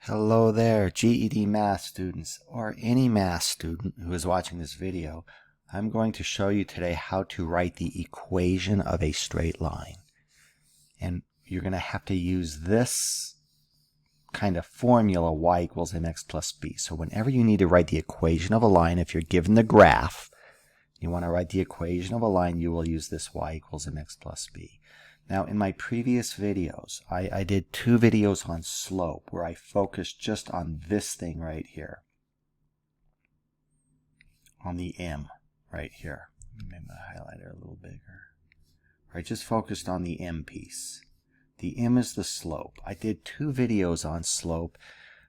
Hello there, GED math students, or any math student who is watching this video. I'm going to show you today how to write the equation of a straight line. And you're going to have to use this kind of formula, y equals mx plus b. So whenever you need to write the equation of a line, if you're given the graph, you want to write the equation of a line, you will use this y equals mx plus b. Now, in my previous videos, I did 2 videos on slope where I focused just on this thing right here, on the m right here. Maybe the highlighter a little bigger. I just focused on the m piece. The m is the slope. I did 2 videos on slope.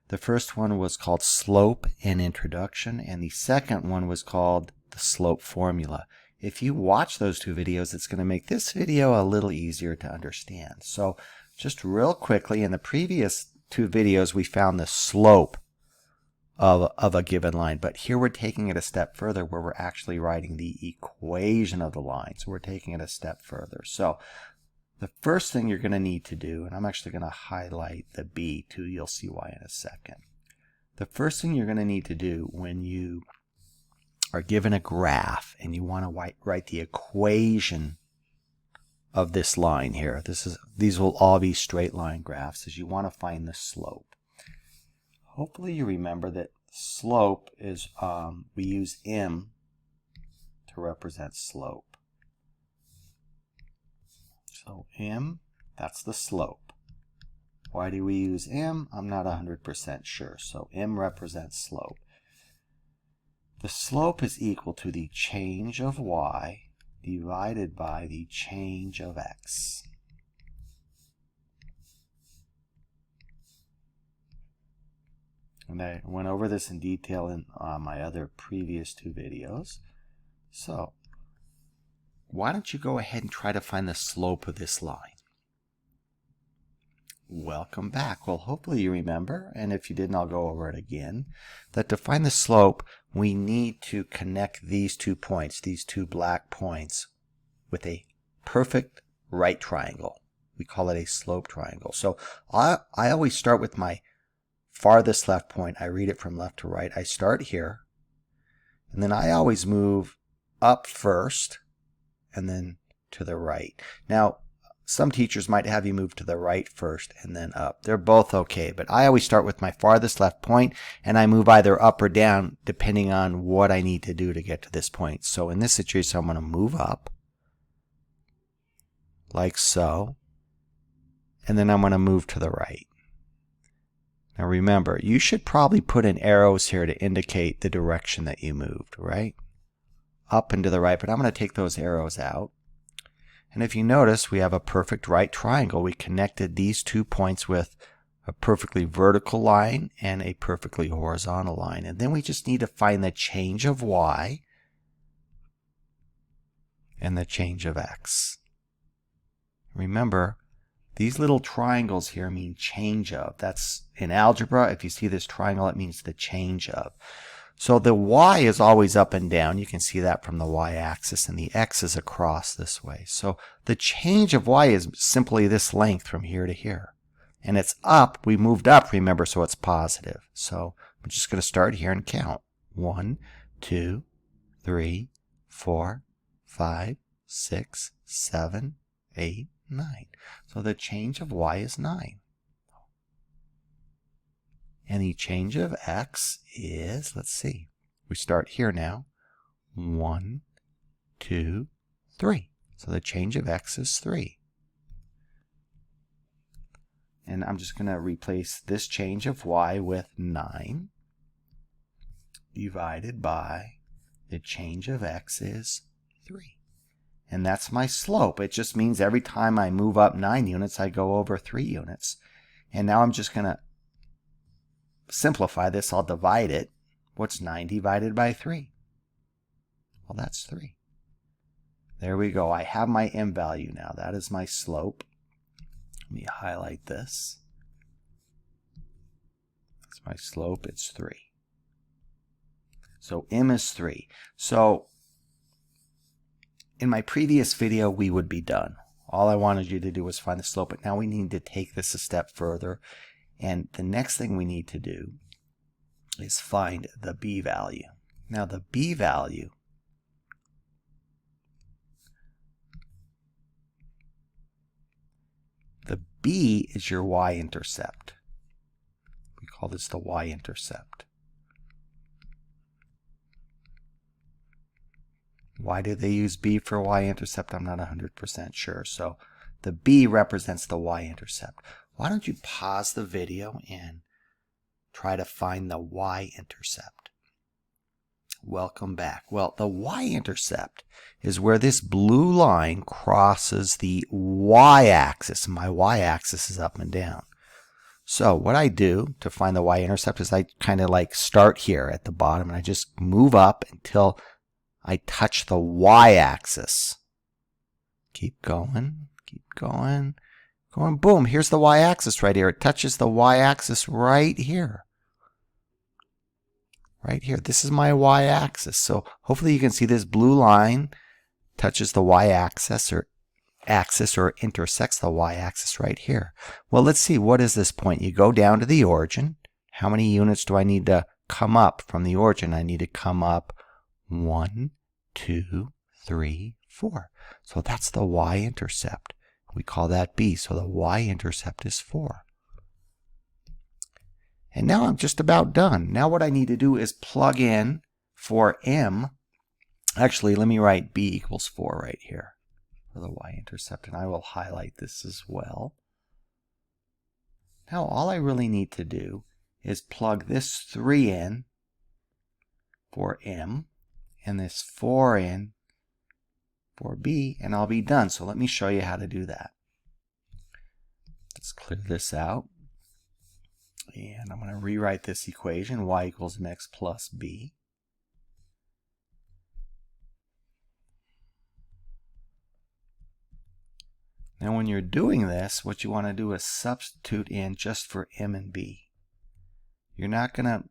The first one was called Slope and Introduction, and the second one was called the Slope Formula. If you watch those 2 videos, it's going to make this video a little easier to understand. So just real quickly, in the previous 2 videos, we found the slope of a given line. But here we're taking it a step further where we're actually writing the equation of the line. So we're taking it a step further. So the first thing you're going to need to do, and I'm actually going to highlight the B too, you'll see why in a second. The first thing you're going to need to do when you are given a graph and you want to write the equation of this line here, these will all be straight line graphs, is you want to find the slope. Hopefully you remember that slope is, we use m to represent slope. So m, that's the slope. Why do we use m? I'm not 100% sure. So m represents slope. The slope is equal to the change of y divided by the change of x. And I went over this in detail in my other previous 2 videos. So why don't you go ahead and try to find the slope of this line? Welcome back. Well, hopefully you remember, and if you didn't, I'll go over it again, that to find the slope, we need to connect these 2 points, these 2 black points, with a perfect right triangle. We call it a slope triangle. So I always start with my farthest left point. I read it from left to right. I start here, and then I always move up first, and then to the right. Now, some teachers might have you move to the right first and then up. They're both okay, but I always start with my farthest left point and I move either up or down depending on what I need to do to get to this point. So in this situation, I'm going to move up like so, and then I'm going to move to the right. Now remember, you should probably put in arrows here to indicate the direction that you moved, right? Up and to the right, but I'm going to take those arrows out. And if you notice, we have a perfect right triangle. We connected these 2 points with a perfectly vertical line and a perfectly horizontal line. And then we just need to find the change of y and the change of x. Remember, these little triangles here mean change of. That's in algebra. If you see this triangle, it means the change of. So the y is always up and down. You can see that from the y-axis, and the x is across this way. So the change of y is simply this length from here to here. And it's up. We moved up, remember, so it's positive. So I'm just going to start here and count. 1, 2, 3, 4, 5, 6, 7, 8, 9. So the change of y is 9. And the change of x is, let's see, we start here now, 1, 2, 3. So the change of x is 3. And I'm just going to replace this change of y with 9 divided by the change of x is 3. And that's my slope. It just means every time I move up 9 units, I go over 3 units. And now I'm just going to simplify this. I'll divide it. What's 9 divided by 3? Well, that's 3. There we go. I have my m value now. That is my slope. Let me highlight this. That's my slope. It's 3. So m is 3. So in my previous video, we would be done. All I wanted you to do was find the slope, but now we need to take this a step further And the next thing we need to do is find the b value. Now the b value is your y-intercept. We call this the y-intercept. Why do they use b for y-intercept? I'm not 100% sure. So the b represents the y-intercept. Why don't you pause the video and try to find the y-intercept? Welcome back. Well, the y-intercept is where this blue line crosses the y-axis. My y-axis is up and down. So what I do to find the y-intercept is I kind of like start here at the bottom and I just move up until I touch the y-axis. Keep going, going, boom, here's the y-axis right here. It touches the y-axis right here. Right here. This is my y-axis. So hopefully you can see this blue line touches the y-axis or intersects the y-axis right here. Well, let's see. What is this point? You go down to the origin. How many units do I need to come up from the origin? I need to come up 1, 2, 3, 4. So that's the y-intercept. We call that b. So the y-intercept is 4. And now I'm just about done. Now what I need to do is plug in for m. Actually, let me write b equals 4 right here for the y-intercept, and I will highlight this as well. Now all I really need to do is plug this 3 in for m and this 4 in for b, and I'll be done. So let me show you how to do that. Let's clear this out. And I'm going to rewrite this equation, y equals mx plus b. Now when you're doing this, what you want to do is substitute in just for m and b. You're not going to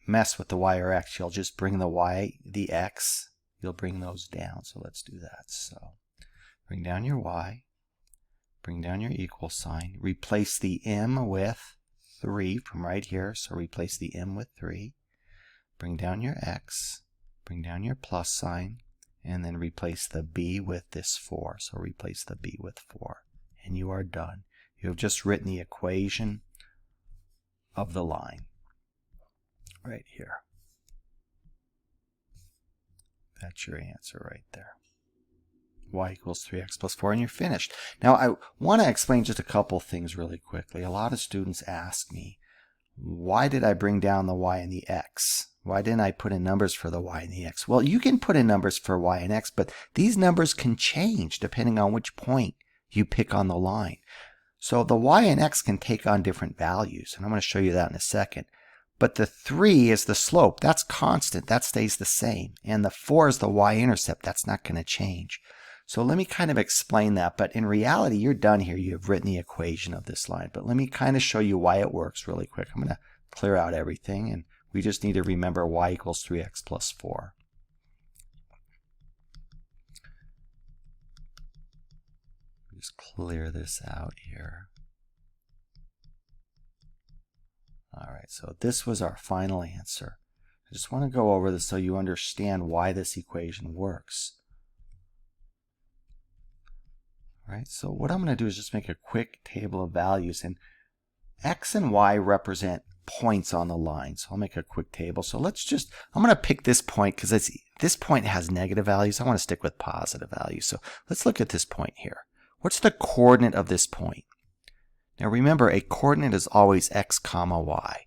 mess with the y or x. You'll just bring the y, the x, you'll bring those down. So let's do that. So bring down your y, bring down your equal sign, replace the m with 3 from right here, so replace the m with 3. Bring down your x, bring down your plus sign, and then replace the b with this 4. So replace the b with 4. And you are done. You have just written the equation of the line right here. That's your answer right there. Y equals 3x plus 4, and you're finished. Now, I want to explain just a couple things really quickly. A lot of students ask me, why did I bring down the y and the x? Why didn't I put in numbers for the y and the x? Well, you can put in numbers for y and x, but these numbers can change depending on which point you pick on the line. So the y and x can take on different values, and I'm going to show you that in a second. But the 3 is the slope. That's constant. That stays the same. And the 4 is the y-intercept. That's not going to change. So let me kind of explain that, but in reality, you're done here. You've written the equation of this line, but let me kind of show you why it works really quick. I'm going to clear out everything, and we just need to remember y equals 3x plus 4. Just clear this out here. All right, so this was our final answer. I just want to go over this so you understand why this equation works. Right, so what I'm going to do is just make a quick table of values, and x and y represent points on the line. So I'll make a quick table. So let's just, I'm going to pick this point because this point has negative values. I want to stick with positive values. So let's look at this point here. What's the coordinate of this point? Now remember, a coordinate is always x comma y.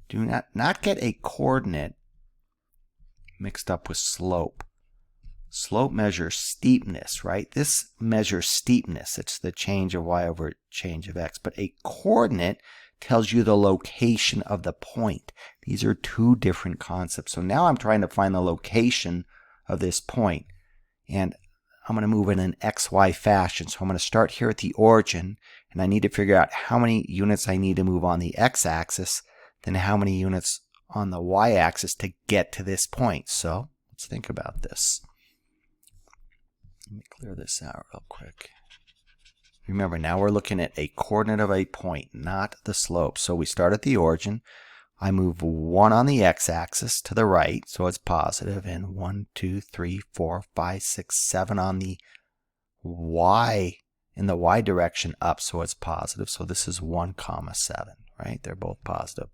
Do not get a coordinate mixed up with slope. Slope measures steepness, right? This measures steepness. It's the change of y over change of x. But a coordinate tells you the location of the point. These are two different concepts. So now I'm trying to find the location of this point. And I'm going to move in an xy fashion. So I'm going to start here at the origin. And I need to figure out how many units I need to move on the x-axis, then how many units on the y-axis to get to this point. So let's think about this. Let me clear this out real quick. Remember, now we're looking at a coordinate of a point, not the slope. So we start at the origin. I move 1 on the x-axis to the right, so it's positive, and 1, 2, 3, 4, 5, 6, 7 on the y, in the y direction up, so it's positive. So this is 1, 7, right? They're both positive.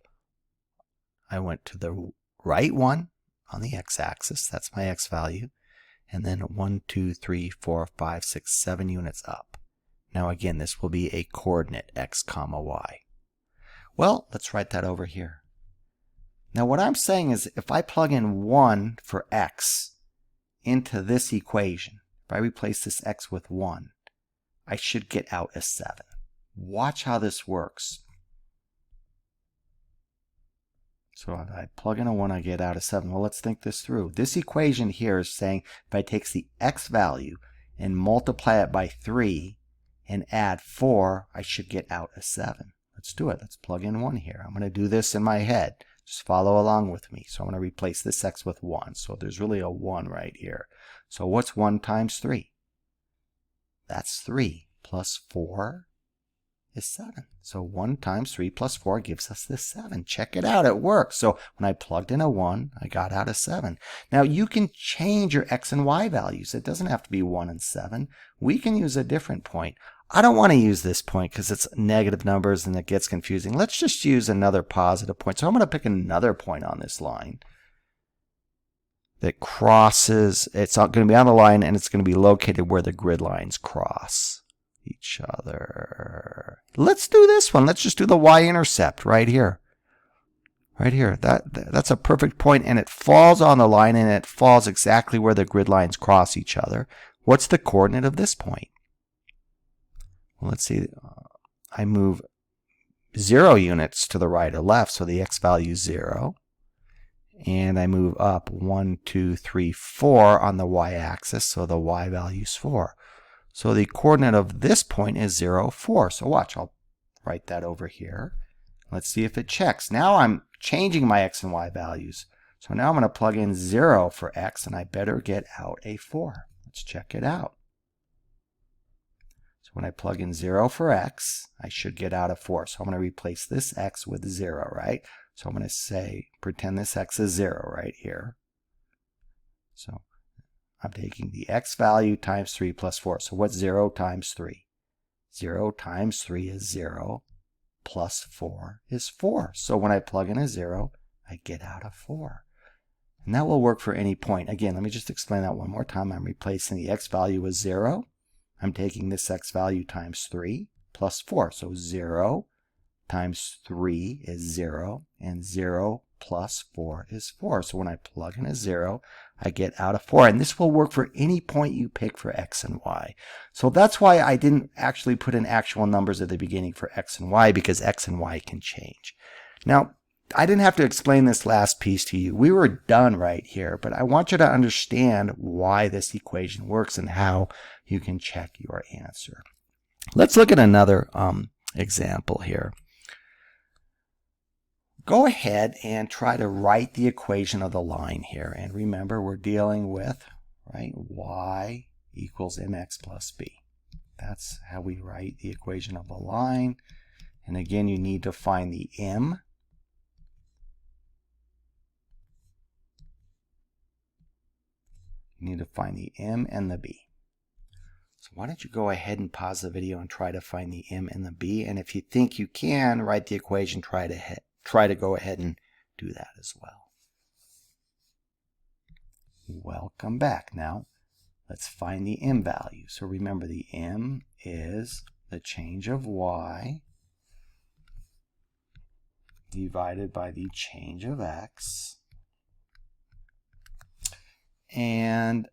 I went to the right one on the x-axis, that's my x value, and then 1, 2, 3, 4, 5, 6, 7 units up. Now again, this will be a coordinate x, y. Well, let's write that over here. Now what I'm saying is if I plug in 1 for x into this equation, if I replace this x with 1, I should get out a 7. Watch how this works. So if I plug in a 1, I get out a 7. Well, let's think this through. This equation here is saying if I take the x value and multiply it by 3 and add 4, I should get out a 7. Let's do it. Let's plug in 1 here. I'm going to do this in my head. Just follow along with me. So I'm going to replace this x with 1. So there's really a 1 right here. So what's 1 times 3? That's 3 plus 4 is 7. So 1 times 3 plus 4 gives us this 7. Check it out. It works. So when I plugged in a 1, I got out a 7. Now you can change your x and y values. It doesn't have to be 1 and 7. We can use a different point. I don't want to use this point because it's negative numbers and it gets confusing. Let's just use another positive point. So I'm going to pick another point on this line that crosses. It's going to be on the line and it's going to be located where the grid lines cross each other. Let's do this one. Let's just do the y-intercept right here. Right here. That's a perfect point, and it falls on the line and it falls exactly where the grid lines cross each other. What's the coordinate of this point? Well, let's see. I move 0 units to the right or left, so the x value is 0. And I move up 1, 2, 3, 4 on the y-axis, so the y value is 4. So the coordinate of this point is 0, 4. So watch, I'll write that over here. Let's see if it checks. Now I'm changing my x and y values. So now I'm going to plug in 0 for x, and I better get out a 4. Let's check it out. So when I plug in 0 for x, I should get out a 4. So I'm going to replace this x with 0, right? So I'm going to say, pretend this x is 0 right here. So I'm taking the x value times 3 plus 4. So what's 0 times 3? 0 times 3 is 0, plus 4 is 4. So when I plug in a 0, I get out a 4. And that will work for any point. Again, let me just explain that one more time. I'm replacing the x value with 0. I'm taking this x value times 3 plus 4. So 0 times 3 is 0, and 0 plus 4 is 4. So when I plug in a 0, I get out a 4. And this will work for any point you pick for x and y. So that's why I didn't actually put in actual numbers at the beginning for x and y, because x and y can change. Now, I didn't have to explain this last piece to you. We were done right here, but I want you to understand why this equation works and how you can check your answer. Let's look at another example here. Go ahead and try to write the equation of the line here. And remember, we're dealing with, right, y equals mx plus b. That's how we write the equation of a line. And again, you need to find the m. You need to find the m and the b. So why don't you go ahead and pause the video and try to find the m and the b. And if you think you can write the equation, try to go ahead and do that as well. Welcome back. Now, let's find the m value. So remember, the m is the change of y divided by the change of x. And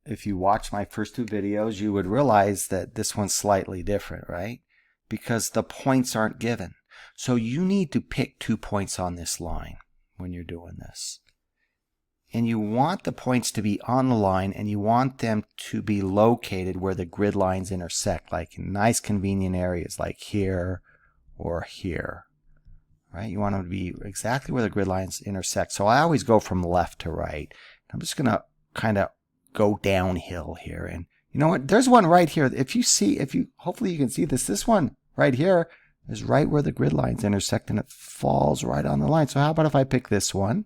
if you watch my first two videos, you would realize that this one's slightly different, right? Because the points aren't given. So you need to pick 2 points on this line when you're doing this. And you want the points to be on the line, and you want them to be located where the grid lines intersect, like in nice convenient areas like here or here. Right? You want them to be exactly where the grid lines intersect. So I always go from left to right. I'm just going to kind of go downhill here. And You know what? There's one right here. Hopefully you can see this. This one right here is right where the grid lines intersect, and it falls right on the line. So how about if I pick this one?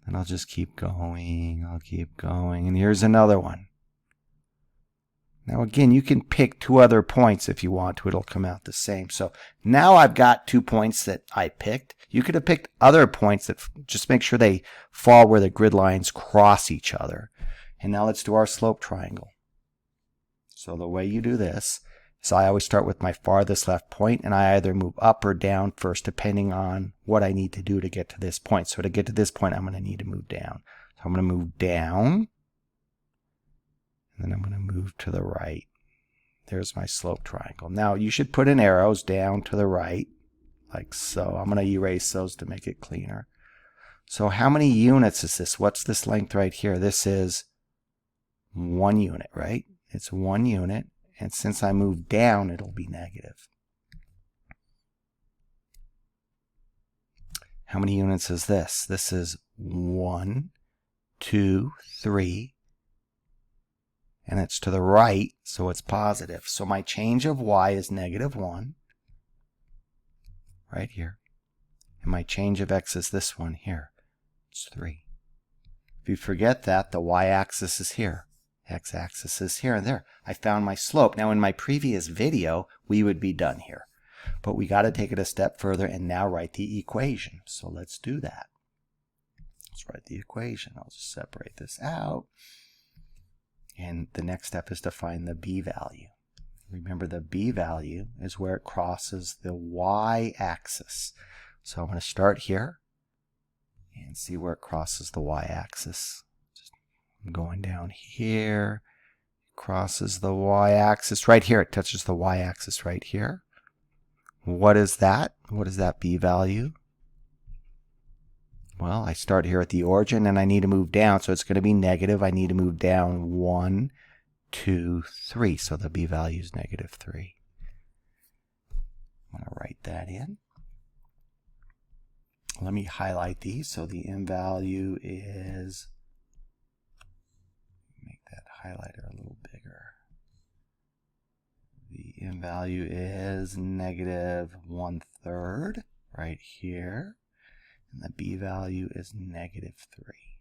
And I'll just keep going. I'll keep going. And here's another one. Now again, you can pick 2 other points if you want to. It'll come out the same. So now I've got 2 points that I picked. You could have picked other points that just make sure they fall where the grid lines cross each other. And now let's do our slope triangle. So the way you do this is I always start with my farthest left point, and I either move up or down first depending on what I need to do to get to this point. So to get to this point, I'm going to need to move down. So I'm going to move down, and then I'm going to move to the right. There's my slope triangle. Now you should put in arrows down to the right, like so. I'm going to erase those to make it cleaner. So how many units is this? What's this length right here? This is 1 unit, right? It's 1 unit. And since I move down, it'll be negative. How many units is this? This is 1, 2, 3. And it's to the right, so it's positive. So my change of y is -1, right here. And my change of x is this one here. It's 3. If you forget that, the y-axis is here. X-axis is here and there. I found my slope. Now in my previous video, we would be done here. But we got to take it a step further and now write the equation. So let's do that. Let's write the equation. I'll just separate this out. And the next step is to find the b value. Remember, the b value is where it crosses the y-axis. So I'm going to start here and see where it crosses the y-axis. I'm going down here, crosses the y-axis right here. It touches the y-axis right here. What is that? What is that b value? Well, I start here at the origin and I need to move down, so it's going to be negative. I need to move down 1, 2, 3. So the b value is -3. I'm going to write that in. Let me highlight these. So the m value is, make that highlighter a little bigger. The m value is -1/3 right here. And the b value is -3.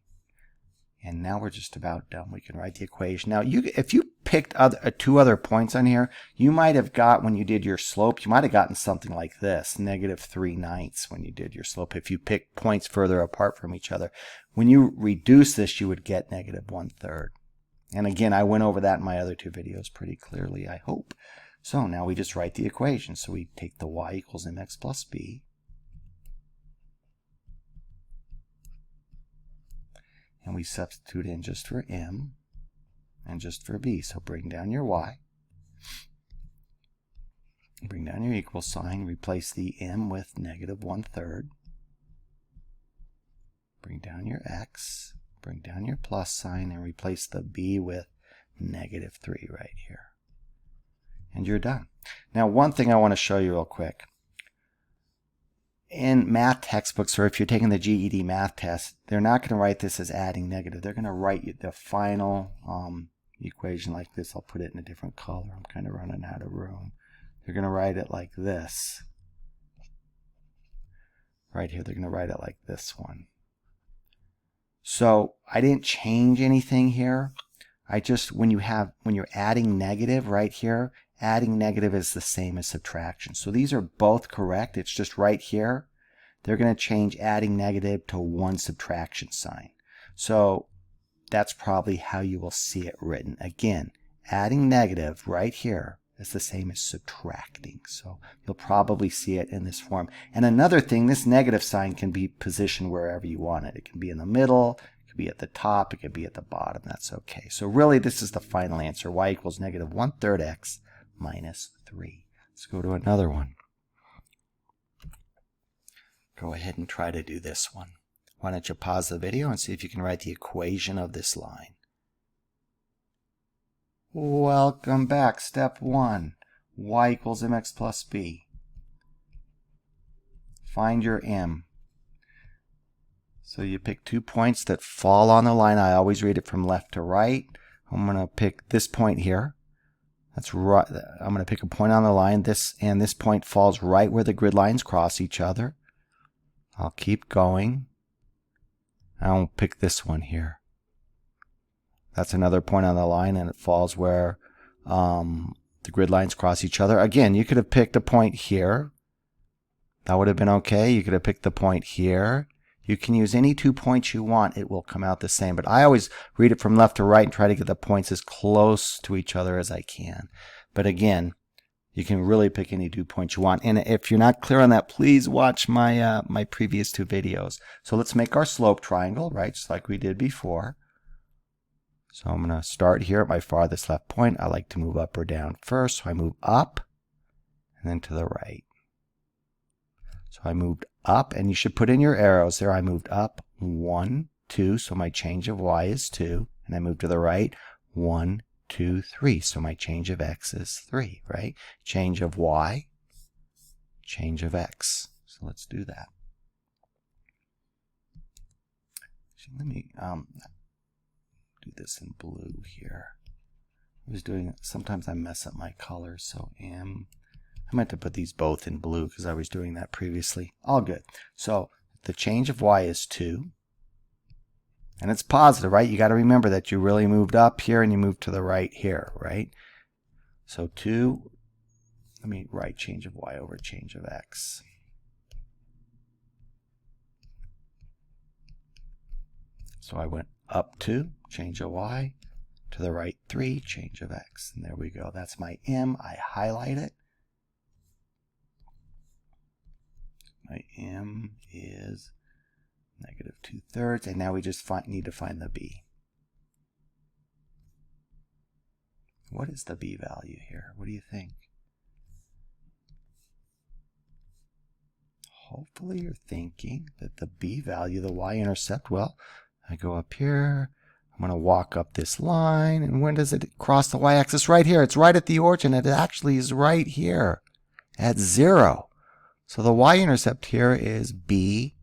And now we're just about done. We can write the equation. Now, if you picked 2 other points on here, you might have got, when you did your slope, you might have gotten something like this, -3/9 when you did your slope. If you pick points further apart from each other, when you reduce this, you would get -1/3. And again, I went over that in my other 2 videos pretty clearly, I hope. So now we just write the equation. So we take the y equals mx plus b. And we substitute in just for m and just for b. So bring down your y. Bring down your equal sign. Replace the m with -1/3. Bring down your x. Bring down your plus sign and replace the b with -3 right here. And you're done. Now, one thing I want to show you real quick. In math textbooks, or if you're taking the GED math test, they're not going to write this as adding negative. They're going to write you the final equation like this. I'll put it in a different color. I'm kind of running out of room. They're going to write it like this. Right here, they're going to write it like this one. So I didn't change anything here. I just, when you're adding negative right here, adding negative is the same as subtraction. So these are both correct. It's just right here. They're going to change adding negative to 1 subtraction sign. So that's probably how you will see it written. Again, adding negative right here is the same as subtracting. So you'll probably see it in this form. And another thing, this negative sign can be positioned wherever you want it. It can be in the middle. It could be at the top. It could be at the bottom. That's okay. So really, this is the final answer. Y equals -1/3 x minus 3. Let's go to another one. Go ahead and try to do this one. Why don't you pause the video and see if you can write the equation of this line. Welcome back. Step 1. Y equals mx plus b. Find your m. So you pick 2 points that fall on the line. I always read it from left to right. I'm going to pick this point here. That's right. I'm going to pick a point on the line. This point falls right where the grid lines cross each other. I'll keep going. I'll pick this one here. That's another point on the line, and it falls where the grid lines cross each other. Again, you could have picked a point here. That would have been okay. You could have picked the point here. You can use any 2 points you want. It will come out the same. But I always read it from left to right and try to get the points as close to each other as I can. But again, you can really pick any 2 points you want. And if you're not clear on that, please watch my my previous 2 videos. So let's make our slope triangle, right, just like we did before. So I'm going to start here at my farthest left point. I like to move up or down first. So I move up and then to the right. So I moved up, and you should put in your arrows there. I moved up 1, 2, so my change of y is 2. And I moved to the right 1, 2, 3. So my change of x is 3, right? Change of y, change of x. So let's do that. So let me do this in blue here. I was doing it. Sometimes I mess up my colors, so I meant to put these both in blue because I was doing that previously. All good. So the change of y is 2. And it's positive, right? You got to remember that you really moved up here and you moved to the right here, right? So 2, let me write change of y over change of x. So I went up 2, change of y, to the right 3, change of x. And there we go. That's my m. I highlight it. My m is negative 2/3, and now we just need to find the b. What is the b value here? What do you think? Hopefully you're thinking that the b value, the y-intercept, well, I go up here, I'm going to walk up this line, and when does it cross the y-axis? Right here. It's right at the origin. It actually is right here at 0. So the y-intercept here is b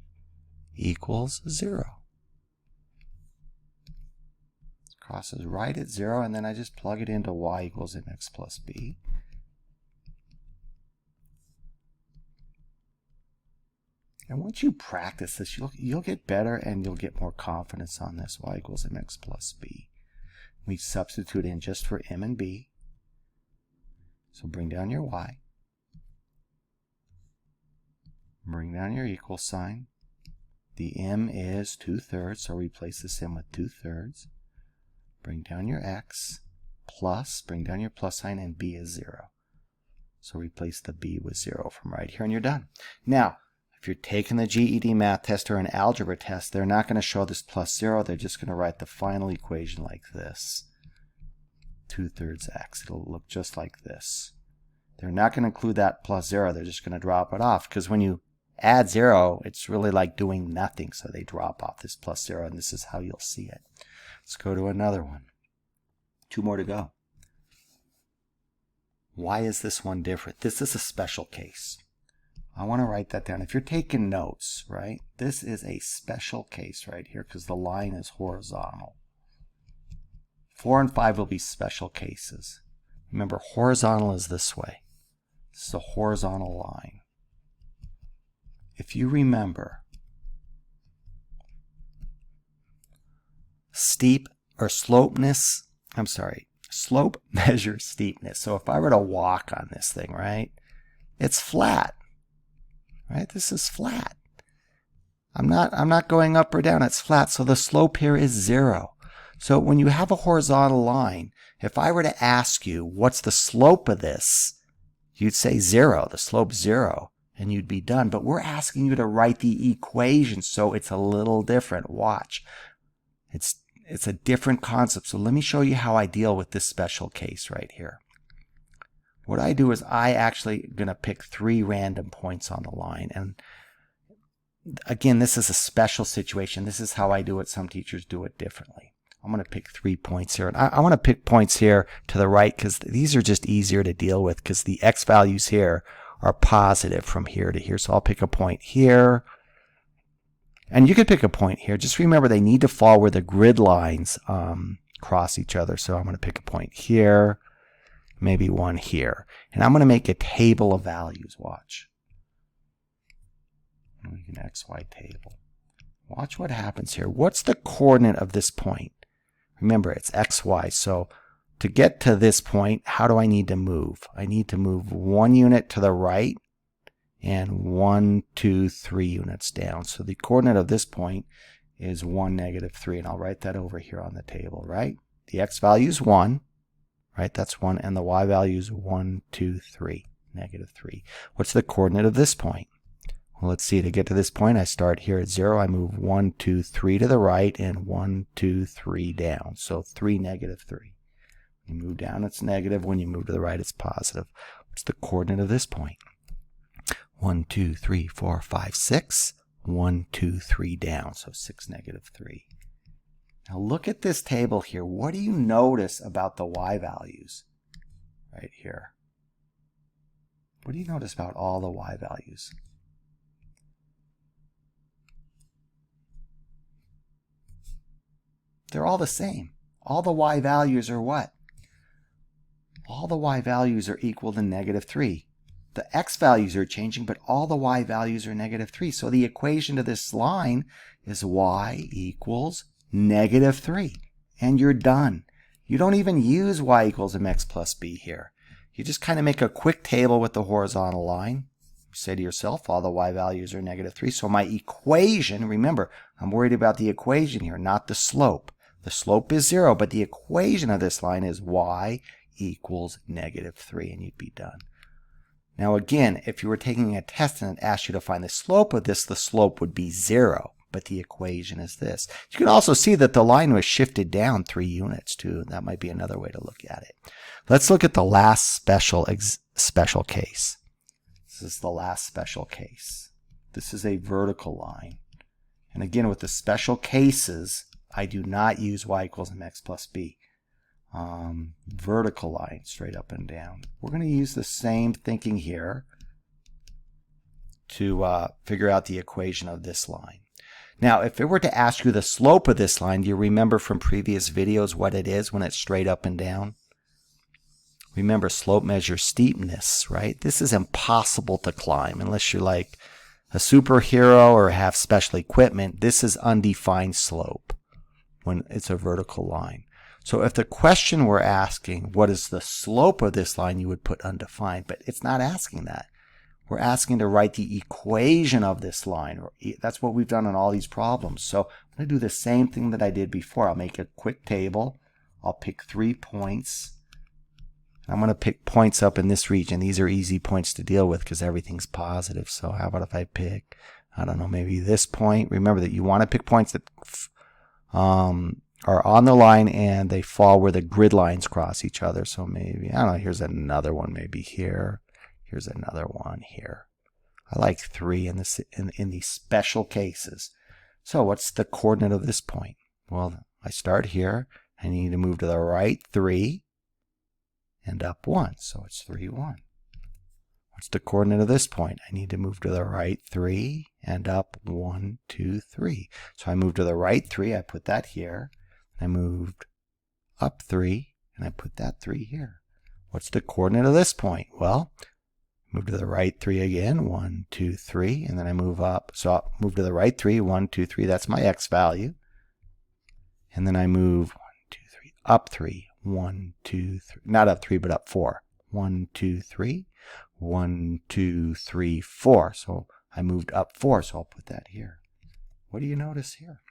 equals 0. It crosses right at 0, and then I just plug it into y equals mx plus b. And once you practice this, you'll get better and you'll get more confidence on this. Y equals mx plus b. We substitute in just for m and b. So bring down your y. Bring down your equal sign. The m is 2/3, so replace this m with 2/3. Bring down your x, plus, bring down your plus sign, and b is 0. So replace the b with 0 from right here, and you're done. Now, if you're taking the GED math test or an algebra test, they're not going to show this plus 0. They're just going to write the final equation like this. 2/3 x. It'll look just like this. They're not going to include that plus 0. They're just going to drop it off, because when you add 0, it's really like doing nothing. So they drop off this plus 0, and this is how you'll see it. Let's go to another one. 2 more to go. Why is this one different? This is a special case. I want to write that down. If you're taking notes, right, this is a special case right here because the line is horizontal. 4 and 5 will be special cases. Remember, horizontal is this way. This is a horizontal line. If you remember, slope measures steepness. So if I were to walk on this thing, right, it's flat, right? This is flat. I'm not going up or down. It's flat. So the slope here is 0. So when you have a horizontal line, if I were to ask you, what's the slope of this? You'd say 0. The slope's 0. And you'd be done. But we're asking you to write the equation, so it's a little different. Watch. It's a different concept. So let me show you how I deal with this special case right here. What I do is I actually going to pick 3 random points on the line. And again, this is a special situation. This is how I do it. Some teachers do it differently. I'm going to pick 3 points here. And I want to pick points here to the right because these are just easier to deal with because the x values here are positive from here to here. So I'll pick a point here. And you could pick a point here. Just remember they need to fall where the grid lines cross each other. So I'm going to pick a point here, maybe one here. And I'm going to make a table of values. Watch. Make an XY table. Watch what happens here. What's the coordinate of this point? Remember, it's XY. So to get to this point, how do I need to move? I need to move 1 unit to the right and 1, 2, 3 units down. So the coordinate of this point is 1, -3. And I'll write that over here on the table, right? The X value is 1, right? That's 1. And the Y value is 1, 2, 3, -3. What's the coordinate of this point? Well, let's see. To get to this point, I start here at 0. I move 1, 2, 3 to the right and 1, 2, 3 down. So 3, -3. You move down, it's negative. When you move to the right, it's positive. What's the coordinate of this point? 1, 2, 3, 4, 5, 6. 1, 2, 3 down. So 6, -3. Now look at this table here. What do you notice about the Y values right here? What do you notice about all the Y values? They're all the same. All the Y values are what? All the Y values are equal to -3. The X values are changing, but all the Y values are -3. So the equation to this line is Y equals -3. And you're done. You don't even use Y equals mx+b here. You just kind of make a quick table with the horizontal line. You say to yourself, all the Y values are -3. So my equation, remember, I'm worried about the equation here, not the slope. The slope is 0, but the equation of this line is Y equals -3, and you'd be done. Now again, if you were taking a test and it asked you to find the slope of this, the slope would be 0, but the equation is this. You can also see that the line was shifted down 3 units too. That might be another way to look at it. Let's look at the last special case. This is the last special case. This is a vertical line. And again, with the special cases, I do not use Y equals mx+b. Vertical line, straight up and down. We're going to use the same thinking here to figure out the equation of this line. Now, if it were to ask you the slope of this line, do you remember from previous videos what it is when it's straight up and down? Remember, slope measures steepness, right? This is impossible to climb unless you're like a superhero or have special equipment. This is undefined slope when it's a vertical line. So if the question were asking what is the slope of this line, you would put undefined, but it's not asking that. We're asking to write the equation of this line. That's what we've done in all these problems. So I'm going to do the same thing that I did before. I'll make a quick table. I'll pick 3 points. I'm going to pick points up in this region. These are easy points to deal with because everything's positive. So how about if I pick, I don't know, maybe this point. Remember that you want to pick points that are on the line and they fall where the grid lines cross each other. So maybe, I don't know, here's another one maybe here. Here's another one here. I like 3 in these special cases. So what's the coordinate of this point? Well, I start here. I need to move to the right 3 and up 1. So it's 3, 1. What's the coordinate of this point? I need to move to the right 3 and up 1, 2, 3. So I move to the right 3. I put that here. I moved up 3 and I put that 3 here. What's the coordinate of this point? Well, move to the right 3 again, 1, 2, 3, and then I move up. So I'll move to the right 3, 1, 2, 3, that's my X value. And then I move 1, 2, 3, up 3, 1, 2, 3, not up 3, but up 4. 1, 2, 3, 1, 2, 3, 4. So I moved up 4, so I'll put that here. What do you notice here?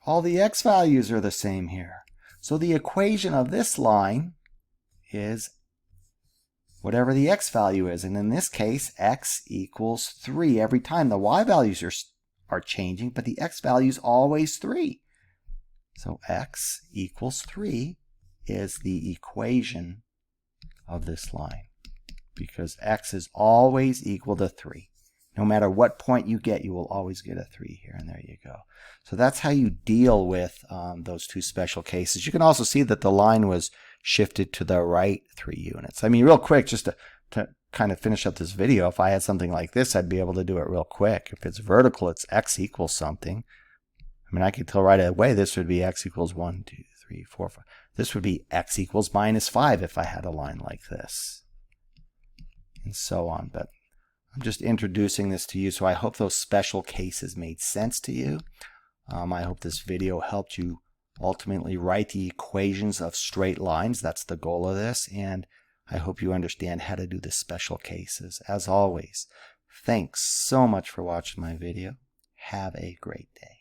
All the X values are the same here. So the equation of this line is whatever the X value is. And in this case, X equals 3 every time. The Y values are changing, but the X value is always 3. So X equals 3 is the equation of this line because X is always equal to 3. No matter what point you get, you will always get a 3 here, and there you go. So that's how you deal with those 2 special cases. You can also see that the line was shifted to the right 3 units. I mean, real quick, just to kind of finish up this video, if I had something like this, I'd be able to do it real quick. If it's vertical, it's X equals something. I mean, I could tell right away this would be x equals 1, 2, 3, 4, 5. This would be x equals -5 if I had a line like this, and so on. But I'm just introducing this to you, so I hope those special cases made sense to you. I hope this video helped you ultimately write the equations of straight lines. That's the goal of this, and I hope you understand how to do the special cases. As always, thanks so much for watching my video. Have a great day.